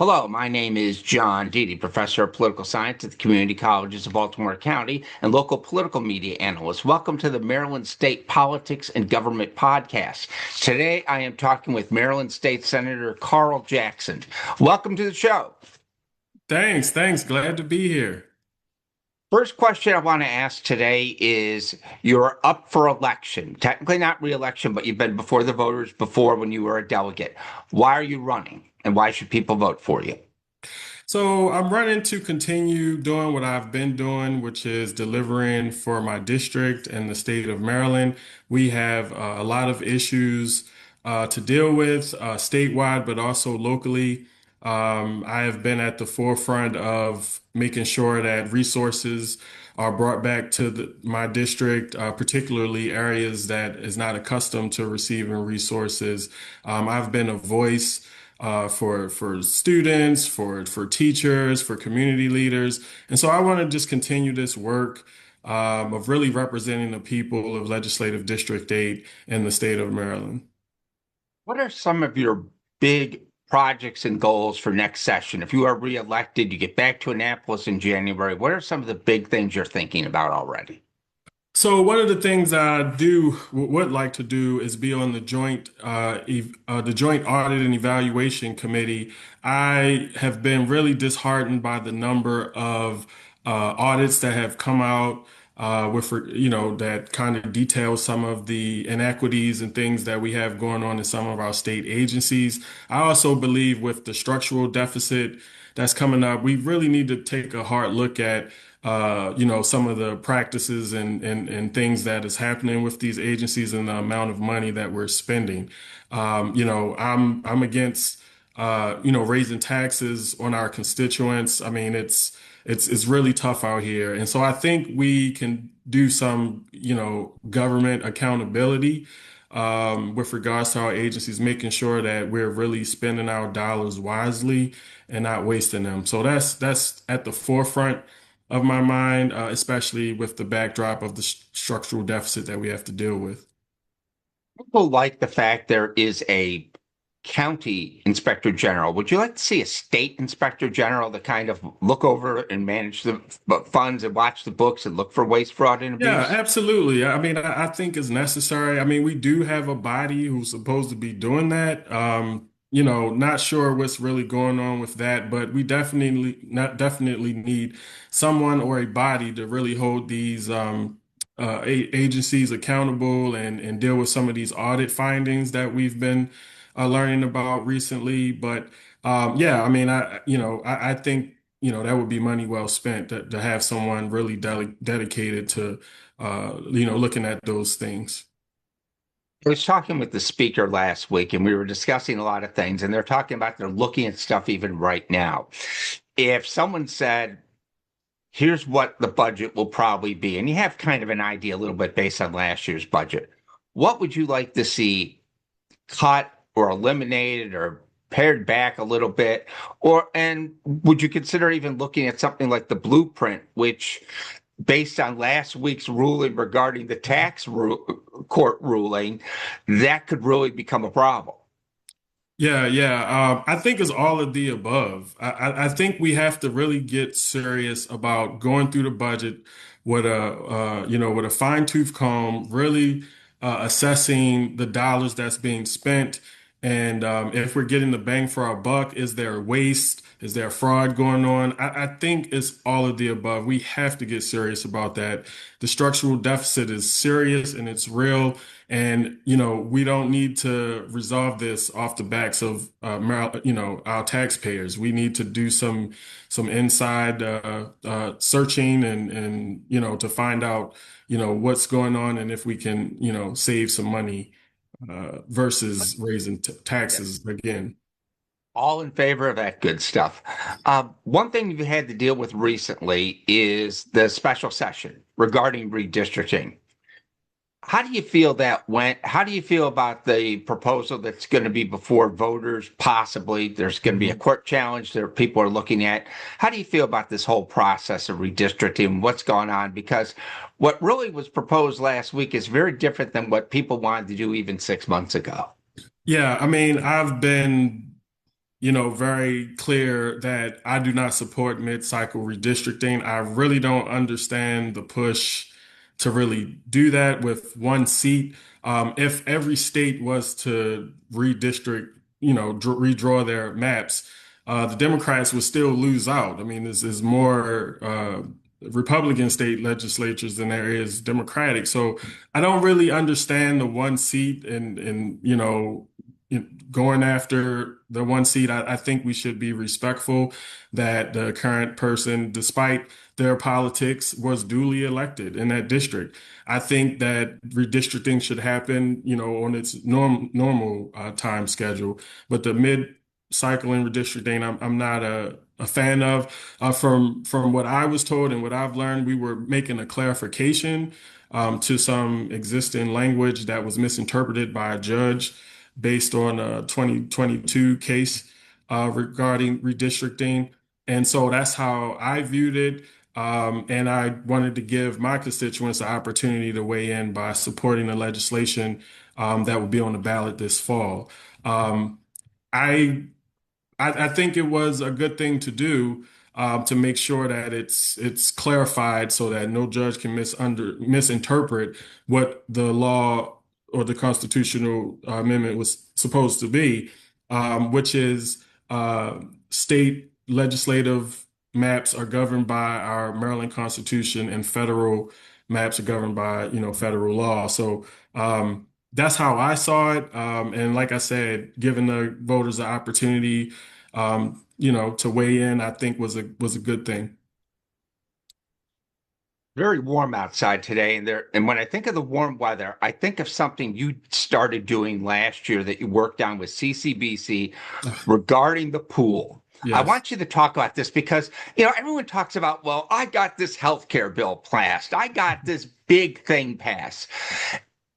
Hello, my name is John Deedy, professor of political science at the community colleges of Baltimore County and local political media analyst. Welcome to the Maryland State Politics and Government Podcast. Today I am talking with Maryland State Senator Carl Jackson. Welcome to the show. Thanks. Glad to be here. First question I want to ask today is you're up for election, technically not re-election, but you've been before the voters before when you were a delegate. Why are you running and why should people vote for you? So I'm running to continue doing what I've been doing, which is delivering for my district and the state of Maryland. We have a lot of issues to deal with statewide, but also locally. I have been at the forefront of making sure that resources are brought back to my district, particularly areas that is not accustomed to receiving resources. I've been a voice for students, for teachers, for community leaders. And so I want to just continue this work of really representing the people of Legislative District 8 in the state of Maryland. What are some of your big projects and goals for next session? If you are reelected, you get back to Annapolis in January. What are some of the big things you're thinking about already? So one of the things I would like to do is be on the joint audit and evaluation committee. I have been really disheartened by the number of audits that have come out that kind of detail some of the inequities and things that we have going on in some of our state agencies. I also believe with the structural deficit that's coming up, we really need to take a hard look at some of the practices and things that is happening with these agencies and the amount of money that we're spending. I'm against raising taxes on our constituents. I mean, it's really tough out here, and so I think we can do some government accountability with regards to our agencies, making sure that we're really spending our dollars wisely and not wasting them. So that's at the forefront of my mind, especially with the backdrop of the structural deficit that we have to deal with. People like the fact there is a county inspector general. Would you like to see a state inspector general to kind of look over and manage the funds and watch the books and look for waste, fraud, and Yeah, abuse? absolutely. I mean, I think it's necessary. I mean, we do have a body who's supposed to be doing that. Not sure what's really going on with that, but we definitely need someone or a body to really hold these agencies accountable and deal with some of these audit findings that we've been learning about recently. But yeah, I mean, I think that would be money well spent to have someone really dedicated to looking at those things. I was talking with the speaker last week and we were discussing a lot of things, and they're talking about they're looking at stuff even right now. If someone said, here's what the budget will probably be, and you have kind of an idea a little bit based on last year's budget, what would you like to see cut or eliminated or pared back a little bit? And would you consider even looking at something like the blueprint, which based on last week's ruling regarding the court ruling, that could really become a problem? Yeah. I think it's all of the above. I think we have to really get serious about going through the budget with a fine-tooth comb, really assessing the dollars that's being spent, and if we're getting the bang for our buck. Is there waste? Is there fraud going on? I think it's all of the above. We have to get serious about that. The structural deficit is serious and it's real. And, we don't need to resolve this off the backs of, our taxpayers. We need to do some inside searching and to find out, what's going on and if we can, save some money versus raising t Yeah. taxes again. All in favor of that good stuff. One thing you've had to deal with recently is the special session regarding redistricting. How do you feel that went? How do you feel about the proposal that's going to be before voters? Possibly there's going to be a court challenge that people are looking at. How do you feel about this whole process of redistricting? What's going on? Because what really was proposed last week is very different than what people wanted to do even 6 months ago. Yeah, I mean, I've been very clear that I do not support mid-cycle redistricting. I really don't understand the push to really do that with one seat. If every state was to redistrict, redraw their maps, the Democrats would still lose out. I mean, this is more Republican state legislatures than there is Democratic. So I don't really understand the one seat and going after the one seat. I think we should be respectful that the current person, despite their politics, was duly elected in that district. I think that redistricting should happen, on its normal time schedule, but the mid-cycle and redistricting, I'm not a fan of. From what I was told and what I've learned, we were making a clarification to some existing language that was misinterpreted by a judge based on a 2022 case regarding redistricting. And so that's how I viewed it. And I wanted to give my constituents the opportunity to weigh in by supporting the legislation that will be on the ballot this fall. Um, I I think it was a good thing to do to make sure that it's clarified so that no judge can misinterpret what the law or the constitutional amendment was supposed to be, which is state legislative maps are governed by our Maryland Constitution and federal maps are governed by, federal law. So that's how I saw it. And like I said, giving the voters the opportunity to weigh in, I think was a good thing. Very warm outside today, and when I think of the warm weather, I think of something you started doing last year that you worked on with CCBC regarding the pool. I Yes. want you to talk about this because, everyone talks about, well, I got this healthcare bill passed. I got this big thing passed.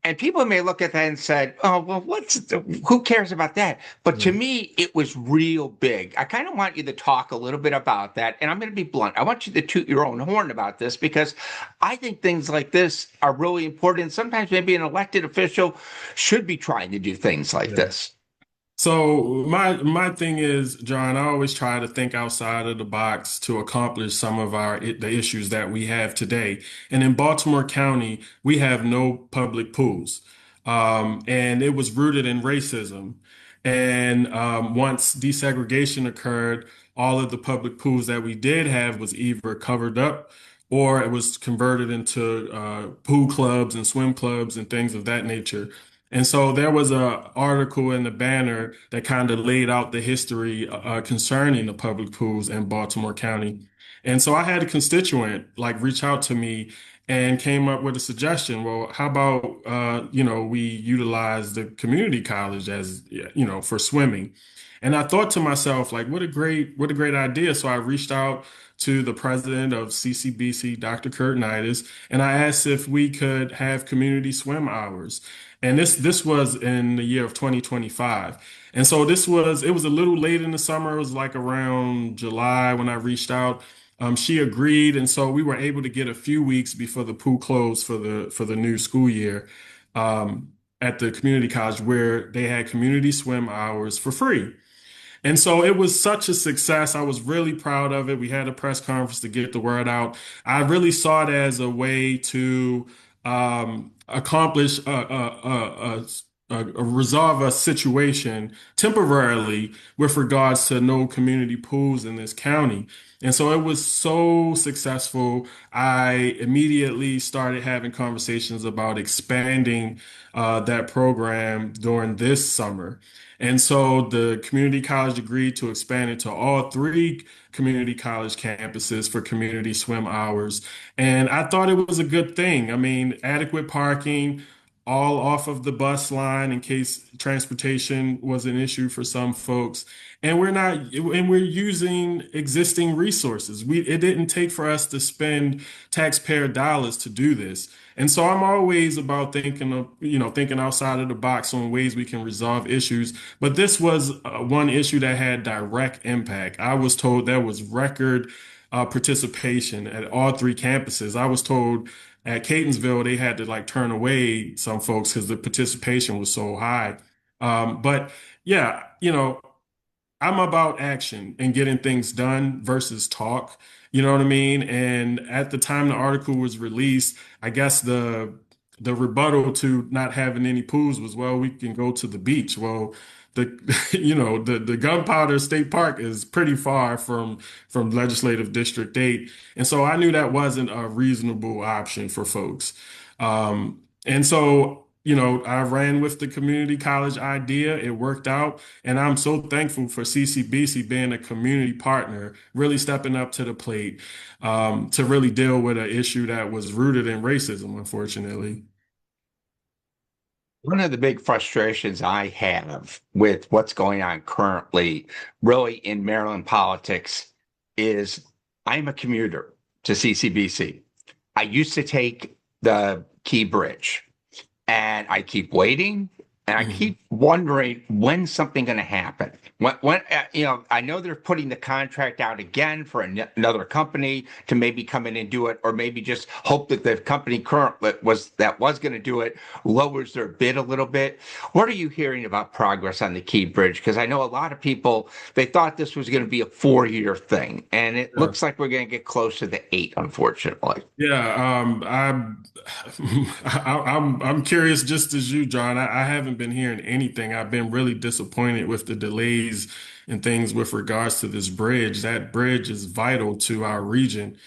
And people may look at that and said, "Oh, well, who cares about that?" But to Yeah. me, it was real big. I kind of want you to talk a little bit about that. And I'm going to be blunt. I want you to toot your own horn about this because I think things like this are really important. Sometimes maybe an elected official should be trying to do things like Yeah. this. So my thing is, John, I always try to think outside of the box to accomplish some of the issues that we have today. And in Baltimore County, we have no public pools. And it was rooted in racism. And once desegregation occurred, all of the public pools that we did have was either covered up or it was converted into pool clubs and swim clubs and things of that nature. And so there was a article in the banner that kind of laid out the history concerning the public pools in Baltimore County. And so I had a constituent like reach out to me and came up with a suggestion. Well, how about we utilize the community college as for swimming? And I thought to myself, like, what a great idea. So I reached out to the president of CCBC, Dr. Kurt Nidus, and I asked if we could have community swim hours. And this was in the year of 2025. And so it was a little late in the summer. It was like around July when I reached out. She agreed, and so we were able to get a few weeks before the pool closed for the new school year at the community college where they had community swim hours for free. And so it was such a success. I was really proud of it. We had a press conference to get the word out. I really saw it as a way to accomplish resolve a situation temporarily with regards to no community pools in this county. And so it was so successful. I immediately started having conversations about expanding that program during this summer. And so the community college agreed to expand it to all three community college campuses for community swim hours. And I thought it was a good thing. I mean, adequate parking, all off of the bus line in case transportation was an issue for some folks. And we're using existing resources. It didn't take for us to spend taxpayer dollars to do this. And so I'm always about thinking outside of the box on ways we can resolve issues. But this was one issue that had direct impact. I was told there was record participation at all three campuses. I was told at Catonsville they had to like turn away some folks because the participation was so high. But yeah, I'm about action and getting things done versus talk. You know what I mean? And at the time the article was released, I guess the rebuttal to not having any pools was, well, we can go to the beach. Well, the the Gunpowder State Park is pretty far from Legislative District 8. And so I knew that wasn't a reasonable option for folks. And so, I ran with the community college idea. It worked out. And I'm so thankful for CCBC being a community partner, really stepping up to the plate, to really deal with an issue that was rooted in racism, unfortunately. One of the big frustrations I have with what's going on currently, really in Maryland politics, is I'm a commuter to CCBC. I used to take the Key Bridge, and I keep waiting, and I Mhm. keep wondering when's something going to happen. I know they're putting the contract out again for another company to maybe come in and do it, or maybe just hope that the company current that was going to do it lowers their bid a little bit. What are you hearing about progress on the Key Bridge? Because I know a lot of people, they thought this was going to be a 4-year thing, and it Yeah. looks like we're going to get close to the 8, unfortunately. Yeah, I'm curious just as you, John. I haven't been hearing anything. I've been really disappointed with the delays and things with regards to this bridge. That bridge is vital to our region.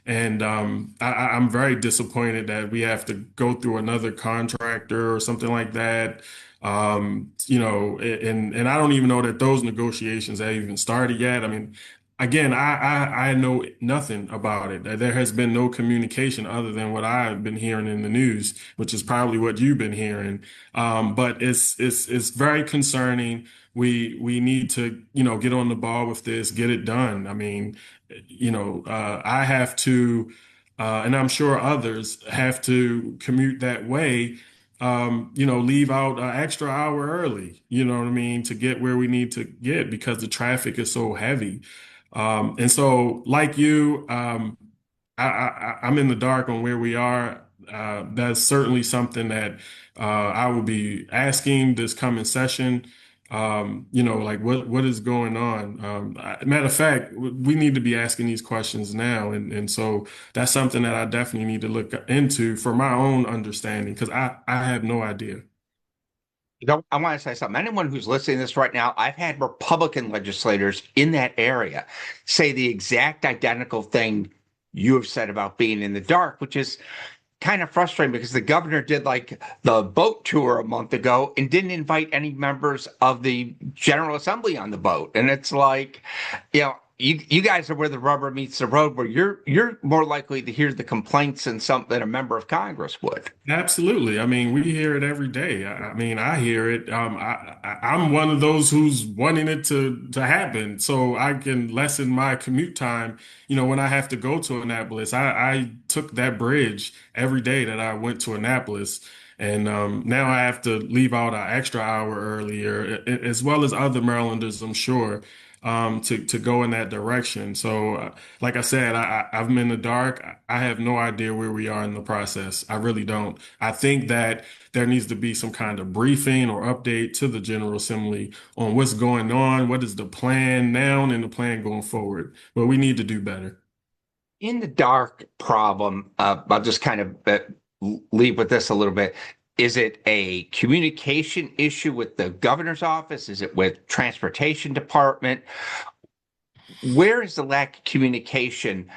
And I'm very disappointed that we have to go through another contractor or something like that. And I don't even know that those negotiations have even started yet. I mean, again, I know nothing about it. There has been no communication other than what I've been hearing in the news, which is probably what you've been hearing. But it's very concerning. We need to, get on the ball with this, get it done. I mean, I have to, and I'm sure others have to commute that way. Leave out an extra hour early, you know what I mean, to get where we need to get because the traffic is so heavy. And so, like you, I'm in the dark on where we are. That's certainly something that I will be asking this coming session. Like what is going on? Matter of fact, we need to be asking these questions now, and so that's something that I definitely need to look into for my own understanding because I have no idea. I want to say something. Anyone who's listening to this right now, I've had Republican legislators in that area say the exact identical thing you have said about being in the dark, which is kind of frustrating because the governor did like the boat tour a month ago and didn't invite any members of the General Assembly on the boat. And it's like, you guys are where the rubber meets the road, where you're more likely to hear the complaints than a member of Congress would. Absolutely. I mean, we hear it every day. I mean, I hear it. I'm one of those who's wanting it to happen so I can lessen my commute time. When I have to go to Annapolis, I took that bridge every day that I went to Annapolis. And now I have to leave out an extra hour earlier, as well as other Marylanders, I'm sure, to go in that direction. So, like I said, I'm in the dark. I have no idea where we are in the process. I really don't. I think that there needs to be some kind of briefing or update to the General Assembly on what's going on, what is the plan now, and the plan going forward. But we need to do better. In the dark problem, I'll just kind of leave with this a little bit. Is it a communication issue with the governor's office? Is it with transportation department? Where is the lack of communication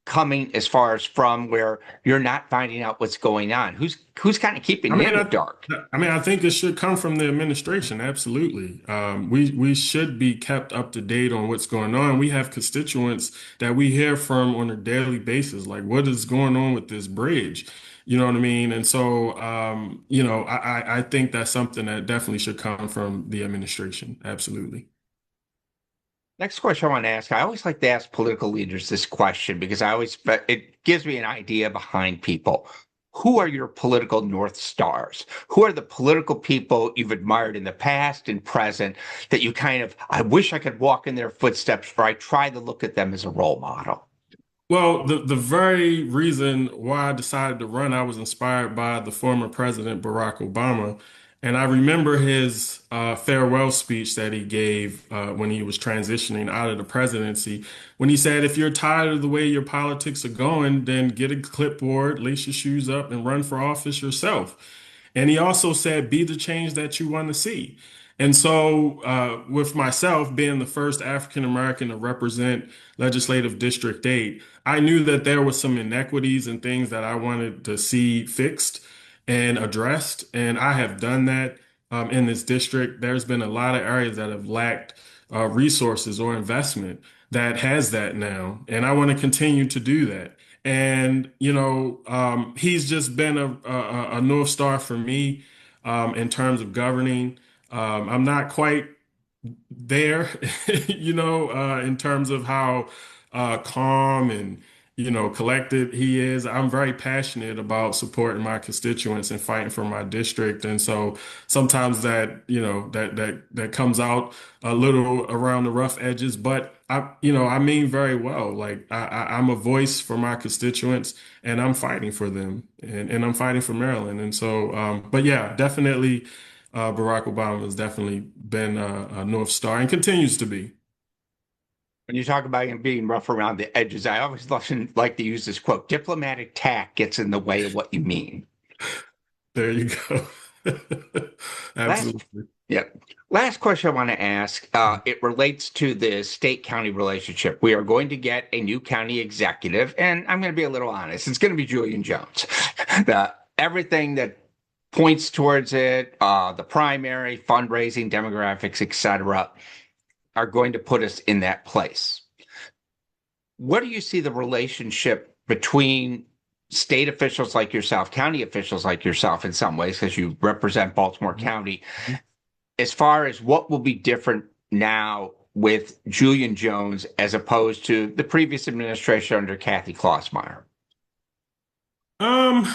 coming as far as from where you're not finding out what's going on? Who's kind of keeping I you mean, in the dark? I think it should come from the administration. Absolutely. We should be kept up to date on what's going on. We have constituents that we hear from on a daily basis, like what is going on with this bridge? You know what I mean? And so, I think that's something that definitely should come from the administration. Absolutely. Next question I want to ask. I always like to ask political leaders this question because it gives me an idea behind people. Who are your political North Stars? Who are the political people you've admired in the past and present that I wish I could walk in their footsteps, or I try to look at them as a role model? Well, the very reason why I decided to run, I was inspired by the former president Barack Obama. And I remember his farewell speech that he gave when he was transitioning out of the presidency, when he said, if you're tired of the way your politics are going, then get a clipboard, lace your shoes up, and run for office yourself. And he also said, be the change that you want to see. And so, with myself being the first African American to represent Legislative District 8, I knew that there were some inequities and things that I wanted to see fixed and addressed. And I have done that in this district. There's been a lot of areas that have lacked resources or investment that has that now. And I want to continue to do that. And, he's just been a North Star for me in terms of governing. I'm not quite there, in terms of how calm and collected he is. I'm very passionate about supporting my constituents and fighting for my district, and so sometimes that comes out a little around the rough edges, but I mean very well. Like I'm a voice for my constituents, and I'm fighting for them, and I'm fighting for Maryland, and so but yeah, definitely. Barack Obama has definitely been a North Star and continues to be. When you talk about him being rough around the edges, I always like to use this quote: diplomatic tact gets in the way of what you mean. There you go. Last, Absolutely. yeah. Last question I want to ask. It relates to the state-county relationship. We are going to get a new county executive, and I'm going to be a little honest. It's going to be Julian Jones. Everything that points towards it, the primary, fundraising, demographics, etc., are going to put us in that place. What do you see the relationship between state officials like yourself, county officials like yourself in some ways, because you represent Baltimore County, as far as what will be different now with Julian Jones as opposed to the previous administration under Kathy Klossmeyer? Um,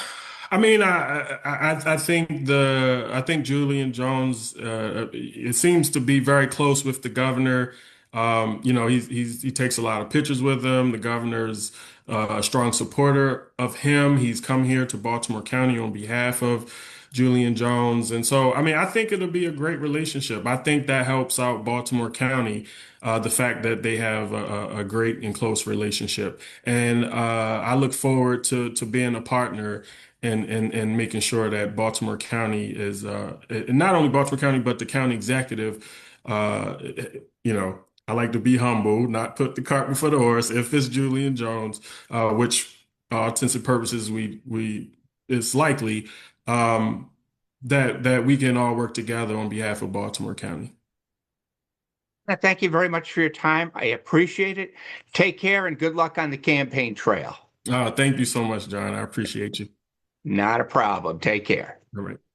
I mean, I think I think Julian Jones, it seems to be very close with the governor. He takes a lot of pictures with him. The governor's a strong supporter of him. He's come here to Baltimore County on behalf of Julian Jones, and so I mean, I think it'll be a great relationship. I think that helps out Baltimore County, the fact that they have a great and close relationship. And I look forward to being a partner and making sure that Baltimore County is not only Baltimore County, but the county executive. Uh, I like to be humble, not put the cart before the horse. If it's Julian Jones, which all intents and purposes we it's likely that we can all work together on behalf of Baltimore County. Thank you very much for your time. I appreciate it. Take care and good luck on the campaign trail. Thank you so much, John. I appreciate you. Not a problem. Take care. All right.